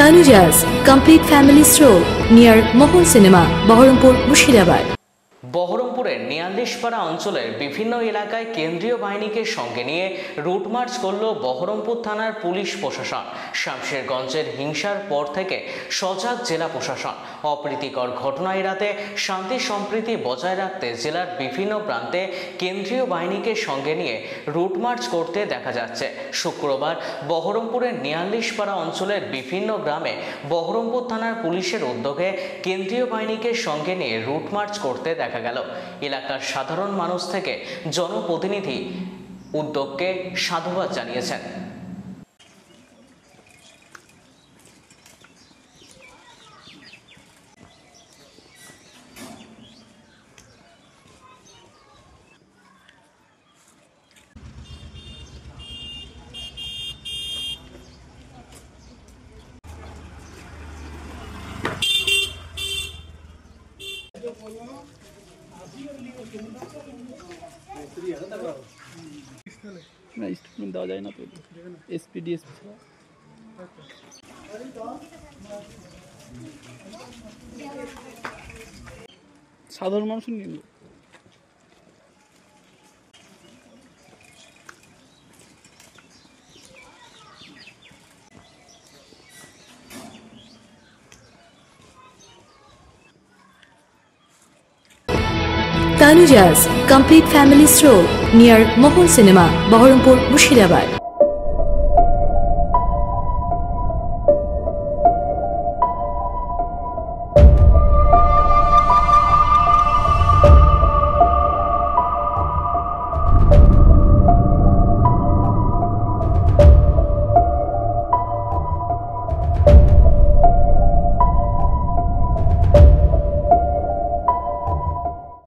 Tanujas Complete Family Stroll near Mohol Cinema, Baharampur, Mushirabad. বহরমপুরের নিয়ালিশপাড়া অঞ্চলের বিভিন্ন এলাকায় কেন্দ্রীয় বাহিনীকে সঙ্গে নিয়ে রুট মার্চ করল বহরমপুর থানার পুলিশ প্রশাসন। শামশেরগঞ্জের হিংসার পর থেকে সজাগ জেলা প্রশাসন। অপ্রীতিকর ঘটনা এড়াতে শান্তি সম্প্রীতি বজায় রাখতে জেলার বিভিন্ন প্রান্তে কেন্দ্রীয় বাহিনীকে সঙ্গে নিয়ে রুট মার্চ করতে দেখা যাচ্ছে। শুক্রবার বহরমপুরের নিয়ালিশপাড়া অঞ্চলের বিভিন্ন গ্রামে বহরমপুর থানার পুলিশের উদ্যোগে কেন্দ্রীয় বাহিনীকে সঙ্গে নিয়ে রুট মার্চ করতে দেখা গেল। এলাকার সাধারণ মানুষ থেকে জনপ্রতিনিধি উদ্যোগকে সাধুবাদ জানিয়েছেন। না স্টেটমেন্ট দেওয়া যায় না তো, এসপি ডিএসপি ছাড়া। সাধারণ মানুষ নিল Tanujas Complete Family Stroll near Mohol Cinema, Baharampur, Mushirabad.